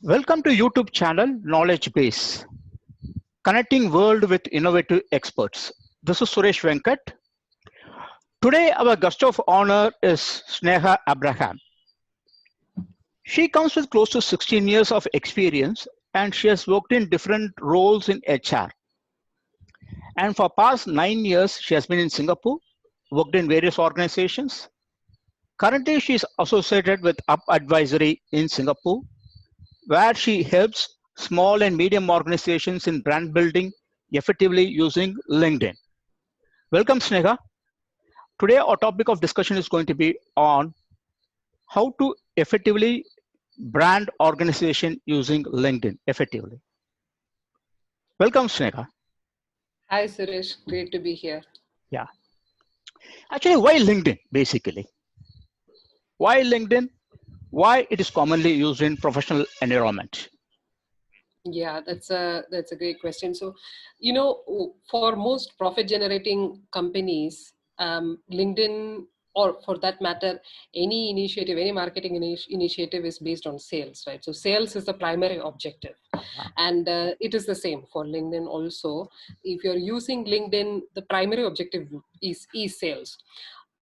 Welcome to YouTube channel Knowledge Base, connecting world with innovative experts. This is Suresh Venkat. Today our guest of honor is Sneha Abraham. She comes with close to 16 years of experience and she has worked in different roles in HR. And for past 9 years she has been in Singapore, worked in various organizations. Currently she is associated with Up Advisory in Singapore, where she helps small and medium organizations in brand building effectively using LinkedIn. Welcome, Sneha. Today, our topic of discussion is going to be on how to effectively brand organization using LinkedIn effectively. Welcome, Sneha. Hi, Suresh. Great to be here. Yeah. Actually, why LinkedIn, basically? Why LinkedIn? Why it is commonly used in professional environment? Yeah, that's a great question. So, for most profit-generating companies, LinkedIn, or for that matter, any initiative, any marketing initiative is based on sales, right? So, sales is the primary objective, and it is the same for LinkedIn also. If you're using LinkedIn, the primary objective is sales.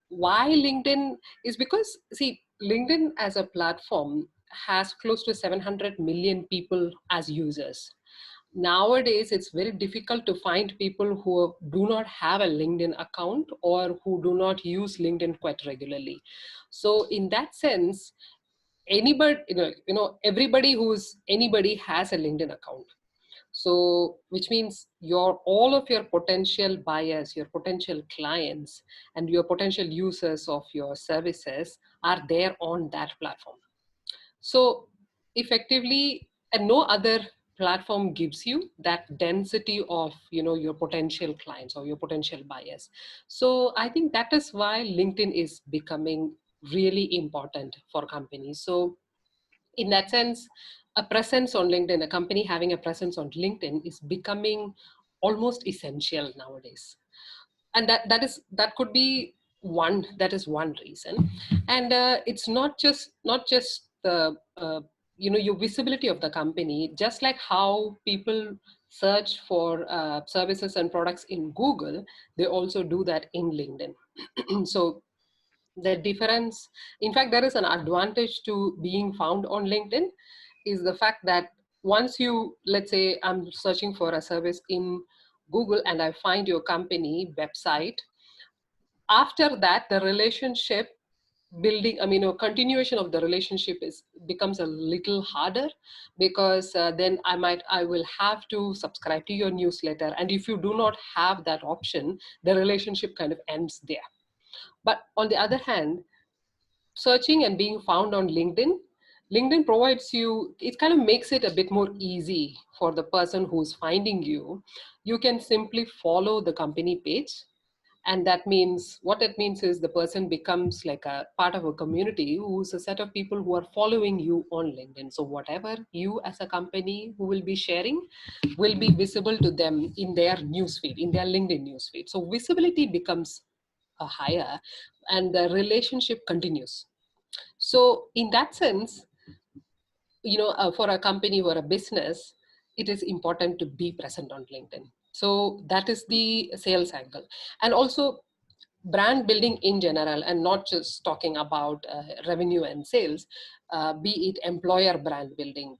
Why LinkedIn is because, see, LinkedIn as a platform has close to 700 million people as users. Nowadays, it's very difficult to find people who do not have a LinkedIn account or who do not use LinkedIn quite regularly. So in that sense, anybody, anybody has a LinkedIn account. So which means all of your potential buyers, your potential clients, and your potential users of your services are there on that platform. So effectively, and no other platform gives you that density of your potential clients or your potential buyers. So I think that is why LinkedIn is becoming really important for companies. So in that sense, a presence on LinkedIn, a company having a presence on LinkedIn is becoming almost essential nowadays. And that could be one reason. And it's not just the your visibility of the company, just like how people search for services and products in Google, they also do that in LinkedIn. So the difference, in fact, there is an advantage to being found on LinkedIn, is the fact that once you, let's say I'm searching for a service in Google and I find your company website, after that the relationship building, continuation of the relationship becomes a little harder, because then I will have to subscribe to your newsletter, and if you do not have that option, the relationship kind of ends there. But on the other hand, searching and being found on LinkedIn provides you, it kind of makes it a bit more easy for the person who's finding you. You can simply follow the company page, and that means, what it means is the person becomes like a part of a community who's a set of people who are following you on LinkedIn. So whatever you as a company who will be sharing will be visible to them in their newsfeed, in their LinkedIn newsfeed. So visibility becomes higher, and the relationship continues. So in that sense, for a company or a business, it is important to be present on LinkedIn. So that is the sales angle. And also brand building in general, and not just talking about revenue and sales, be it employer brand building,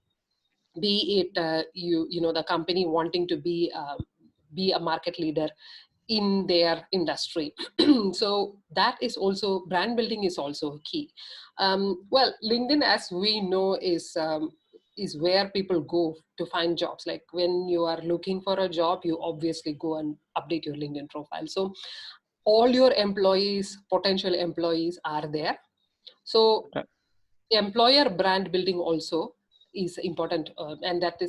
be it the company wanting to be a market leader in their industry. So that is also, brand building is also key. Well, LinkedIn, as we know, is where people go to find jobs. Like when you are looking for a job, you obviously go and update your LinkedIn profile. So all your employees, potential employees, are there. So employer brand building also is important, and that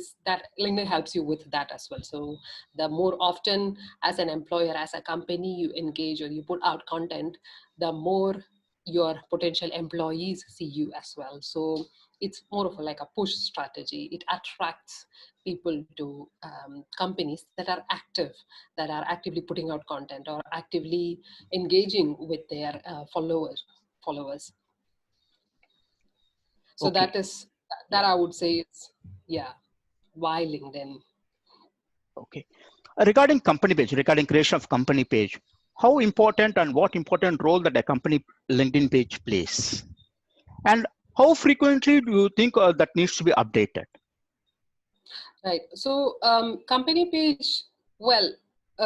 LinkedIn helps you with that as well. So the more often as an employer, as a company, you engage or you put out content, the more your potential employees see you as well. So it's more of like a push strategy. It attracts people to companies that are active, that are actively putting out content or actively engaging with their followers. So Okay. that is that I would say is, yeah, why LinkedIn? Okay. Regarding company page, regarding creation of company page, how important and what important role that a company LinkedIn page plays? And how frequently do you think that needs to be updated? Right. So company page, well,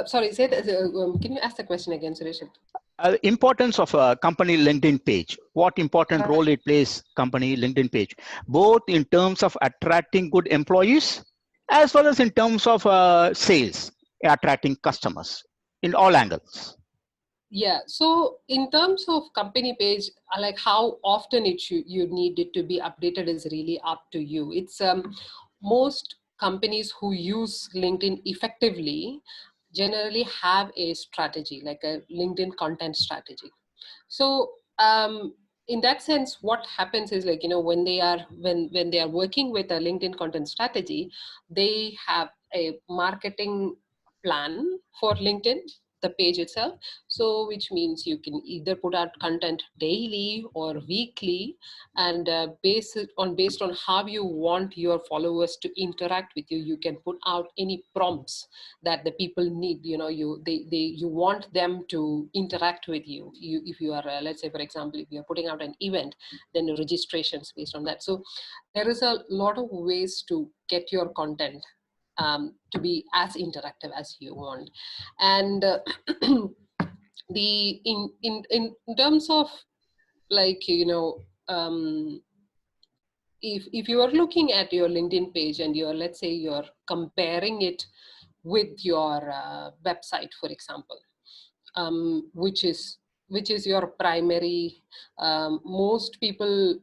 sorry, can you ask the question again, Suresh? Importance of a company LinkedIn page. What important role it plays, company LinkedIn page, both in terms of attracting good employees as well as in terms of sales, attracting customers in all angles. Yeah. So in terms of company page, like how often you need it to be updated is really up to you. It's most companies who use LinkedIn effectively generally have a strategy, like a LinkedIn content strategy. So in that sense, what happens is, like, when they are working with a LinkedIn content strategy, they have a marketing plan for LinkedIn, the page itself. So which means you can either put out content daily or weekly, and based on how you want your followers to interact with you, you can put out any prompts that the people need. You want them to interact with you. If you are, let's say, for example, if you're putting out an event, then the registrations based on that. So there is a lot of ways to get your content to be as interactive as you want. And the in terms of, like, if you are looking at your LinkedIn page and you're, let's say, you're comparing it with your website, for example, which is your primary. Most people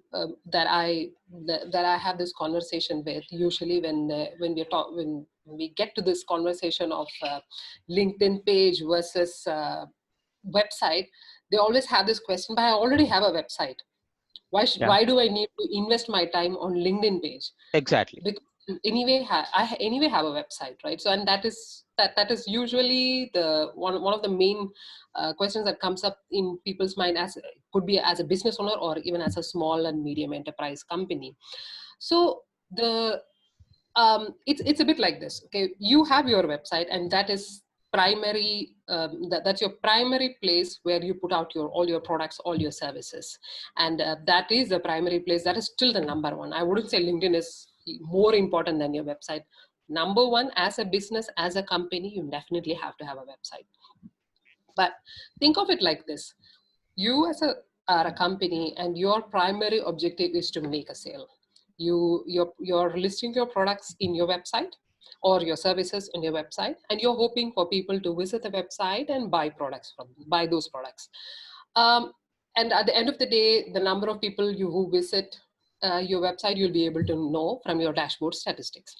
that I have this conversation with, usually when we get to this conversation of LinkedIn page versus website, they always have this question: but I already have a website. Yeah, Why do I need to invest my time on LinkedIn page? exactly. Because I anyway have a website, right? So, and that is usually the one of the main questions that comes up in people's mind, as could be as a business owner or even as a small and medium enterprise company. So the it's a bit like this. Okay, you have your website, and that is primary. That's your primary place where you put out all your products, all your services, and that is the primary place. That is still the number one. I wouldn't say LinkedIn is more important than your website. Number one, as a business, as a company, you definitely have to have a website. But think of it like this: you are a company, and your primary objective is to make a sale. You're listing your products in your website or your services on your website, and you're hoping for people to visit the website and buy those products. um, and at the end of the day, the number of people who visit your website, you'll be able to know from your dashboard statistics.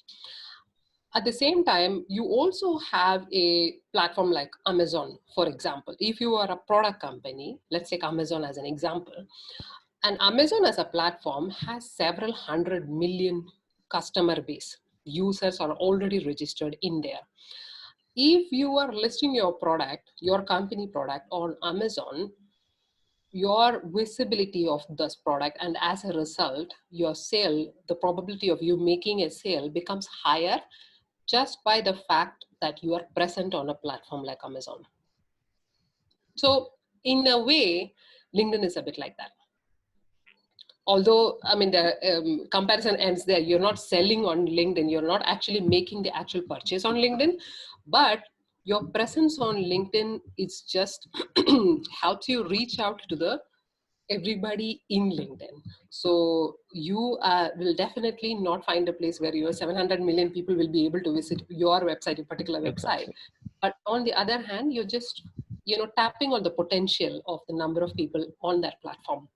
At the same time, you also have a platform like Amazon, for example. If you are a product company, let's take Amazon as an example. And Amazon as a platform has several 100 million customer base. Users are already registered in there. If you are listing your product, your company product on Amazon, your visibility of this product, and as a result, your sale, the probability of you making a sale becomes higher just by the fact that you are present on a platform like Amazon. So in a way, LinkedIn is a bit like that. Although, I mean, the comparison ends there. You're not selling on LinkedIn. You're not actually making the actual purchase on LinkedIn, but your presence on LinkedIn is just helps you reach out to everybody in LinkedIn. So you will definitely not find a place where your 700 million people will be able to visit your website, a particular website. Exactly. But on the other hand, you're just, tapping on the potential of the number of people on that platform.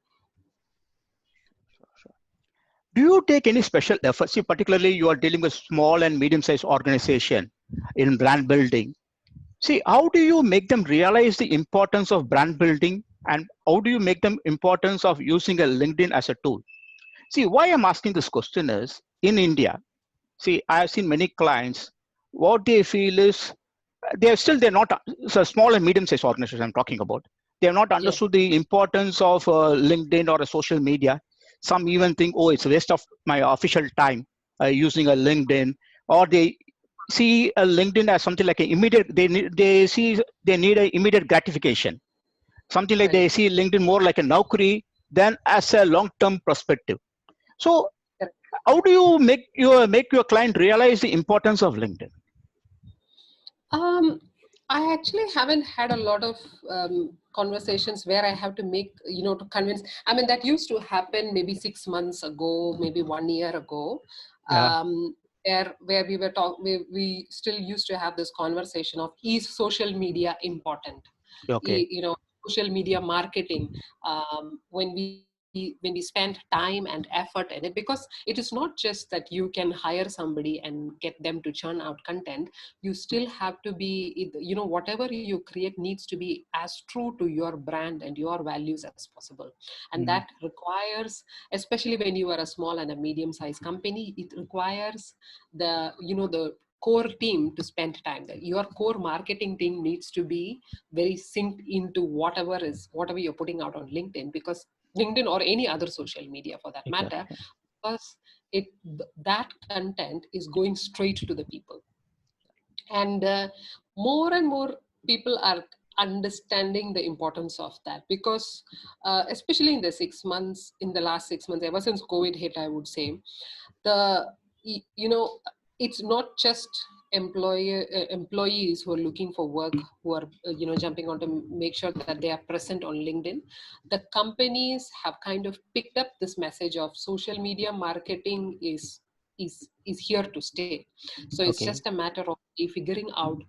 Do you take any special efforts? See, particularly you are dealing with small and medium-sized organization in brand building. See, how do you make them realize the importance of brand building, and how do you make them importance of using a LinkedIn as a tool? See, why I'm asking this question is, in India, see, I've seen many clients, what they feel is they're not, so small and medium-sized organizations I'm talking about, they have not Yeah. understood the importance of LinkedIn or a social media. Some even think, oh, it's a waste of my official time using a LinkedIn, or they see a LinkedIn as something like an immediate. They see they need an immediate gratification. Something like Right. they see LinkedIn more like a Naukri than as a long-term perspective. So, Correct. how do you make your client realize the importance of LinkedIn? Um, I actually haven't had a lot of conversations where I have to make, to convince. I mean, that used to happen maybe 6 months ago, maybe 1 year ago, Yeah. where we were talking, we still used to have this conversation of, is social media important? Okay. Social media marketing, when we spend time and effort in it, because it is not just that you can hire somebody and get them to churn out content. You still have to be, whatever you create needs to be as true to your brand and your values as possible. And Mm. that requires, especially when you are a small and a medium sized company, it requires the core team to spend time there. Your core marketing team needs to be very synced into whatever you're putting out on LinkedIn, because LinkedIn or any other social media for that matter, Exactly. because that content is going straight to the people. And more and more people are understanding the importance of that, because especially in the last 6 months, ever since COVID hit, I would say, the you know it's not just employees who are looking for work, who are jumping on to make sure that they are present on LinkedIn. The companies have kind of picked up this message of social media marketing is here to stay. So it's just Okay. a matter of figuring out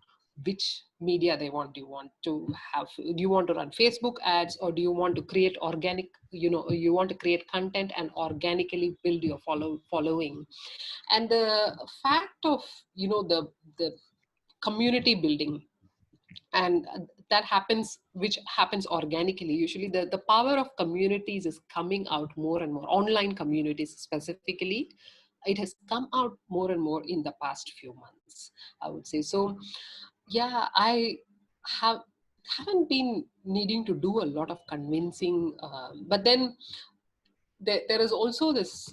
which media they want. Do you want to have, do you want to run Facebook ads, or do you want to create organic, you want to create content and organically build your following? And the fact of, the community building, and that happens, which happens organically. Usually the power of communities is coming out more and more, online communities specifically. It has come out more and more in the past few months, I would say. So yeah, I have haven't been needing to do a lot of convincing, but then there is also this,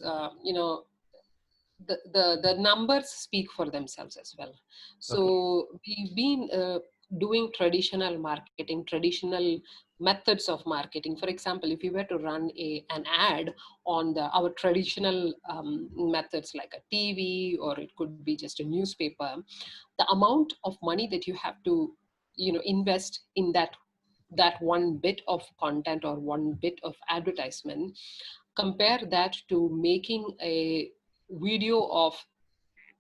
the numbers speak for themselves as well. Okay. So we've been doing traditional methods of marketing. For example, if you were to run an ad on our traditional methods, like a TV, or it could be just a newspaper, the amount of money that you have to invest in that one bit of content or one bit of advertisement, compare that to making a video of,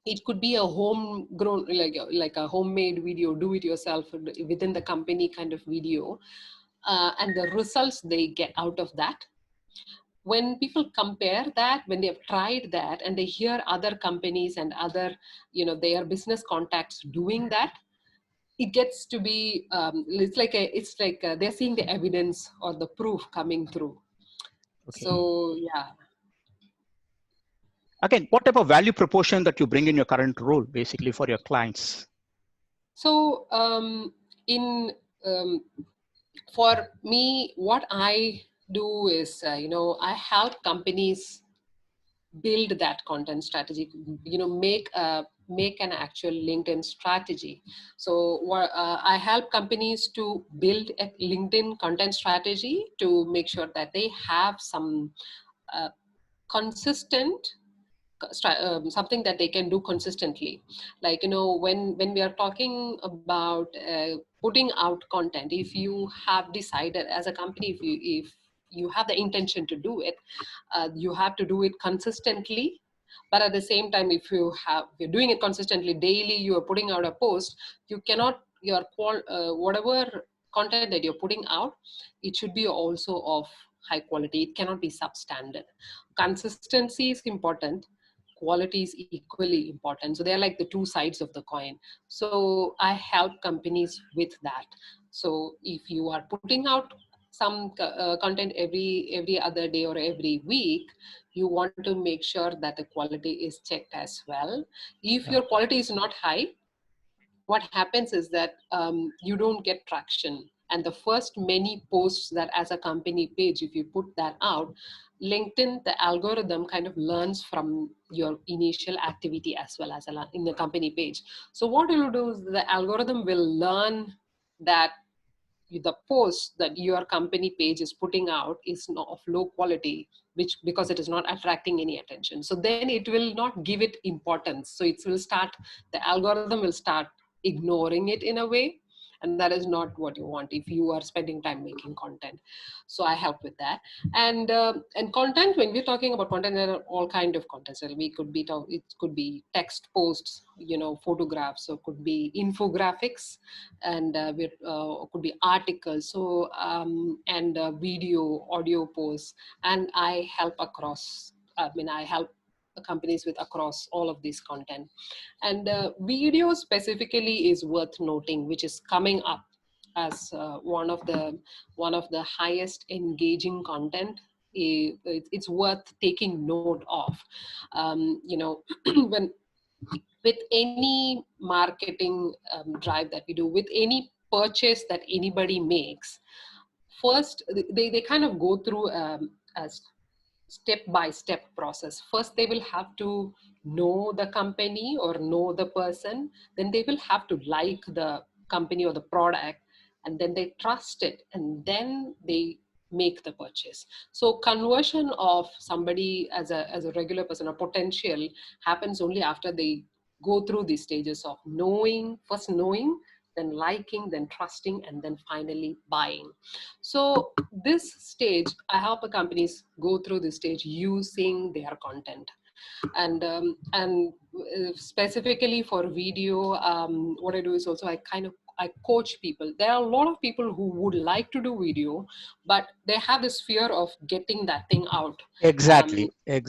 it could be a homegrown, like a homemade video, do it yourself within the company kind of video, and the results they get out of that. When people compare that, when they've tried that and they hear other companies and other, their business contacts doing that, it gets to be, it's like they're seeing the evidence or the proof coming through. Okay. So yeah. Again, what type of value proportion that you bring in your current role, basically, for your clients? So in um, for me, what I do is, I help companies build that content strategy, make an actual LinkedIn strategy. So I help companies to build a LinkedIn content strategy to make sure that they have some uh, consistent something that they can do consistently. Like, when we are talking about putting out content, if you have decided as a company, if you have the intention to do it, you have to do it consistently. But at the same time, if you're doing it consistently daily, you are putting out a post, you cannot, whatever content that you're putting out, it should be also of high quality. It cannot be substandard. Consistency is important, quality is equally important. So they're like the two sides of the coin. So I help companies with that. So if you are putting out some content every other day or every week, you want to make sure that the quality is checked as well. If Yeah. your quality is not high, what happens is that you don't get traction and the first many posts that as a company page, if you put that out, LinkedIn, the algorithm kind of learns from your initial activity as well as in the company page. So what it will do is the algorithm will learn that the post that your company page is putting out is not of low quality, which because it is not attracting any attention. So then it will not give it importance. So the algorithm will start ignoring it in a way, and that is not what you want if you are spending time making content. So I help with that. And content, when we're talking about content, there are all kind of content. So it could be text posts, photographs, or could be infographics, and could be articles, so and video, audio posts. And I help companies with across all of this content. And video specifically is worth noting, which is coming up as one of the highest engaging content. It's worth taking note of. When with any marketing drive that we do, with any purchase that anybody makes, first they kind of go through a step-by-step process. First, they will have to know the company or know the person. Then they will have to like the company or the product, and then they trust it, and then they make the purchase. So conversion of somebody as a regular person or potential happens only after they go through these stages of first knowing, then liking, then trusting, and then finally buying. So this stage, I help the companies go through this stage using their content. And specifically for video, what I do is also I coach people. There are a lot of people who would like to do video, but they have this fear of getting that thing out. Exactly. And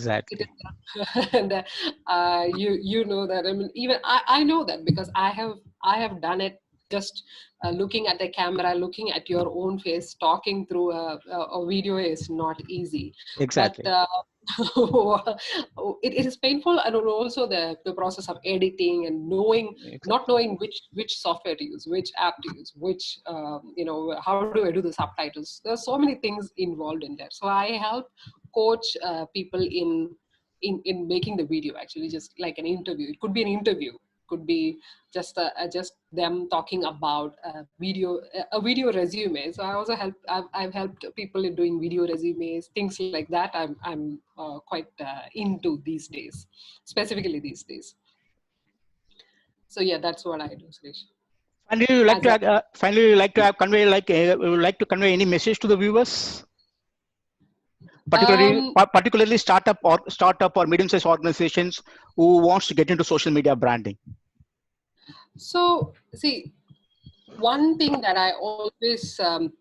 you know that. I mean, even I know that because I have done it. Just looking at the camera, looking at your own face, talking through a video is not easy. But Exactly. it is painful, and also the process of editing and not knowing which software to use, which app to use, which how do I do the subtitles. There's so many things involved in there. So I help coach people in making the video, actually, just like an interview. It could be an interview, could be just them talking about a video resume. So I also I've helped people in doing video resumes, things like that. I'm quite into these days, specifically these days. So yeah, that's what I do, Suresh. Finally, you like to convey any message to the viewers, particularly startup or medium-sized organizations who wants to get into social media branding. So see, one thing that I always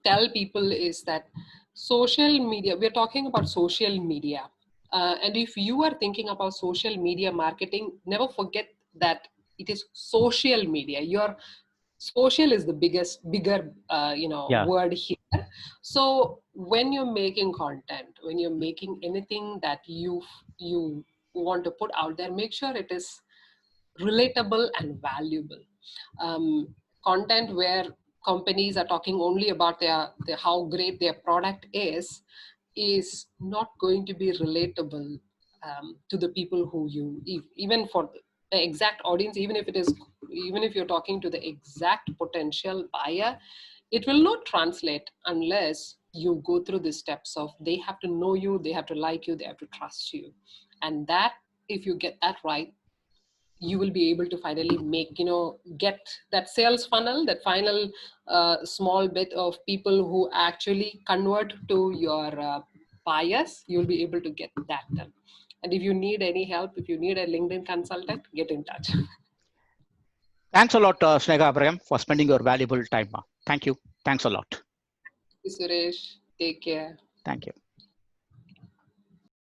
tell people is that social media, we're talking about social media. And if you are thinking about social media marketing, never forget that it is social media. Your social is the bigger word here. So when you're making content, when you're making anything that you want to put out there, make sure it is relatable and valuable. Content where companies are talking only about how great their product is not going to be relatable to the people who even for the exact audience, even if you're talking to the exact potential buyer, it will not translate unless you go through the steps of they have to know you, they have to like you, they have to trust you. And that, if you get that right, you will be able to finally get that sales funnel, that final small bit of people who actually convert to your buyers. You'll be able to get that done. And if you need any help, if you need a LinkedIn consultant, get in touch. Thanks a lot, Sneha Abraham, for spending your valuable time. Thank you. Thanks a lot. Suresh, take care. Thank you.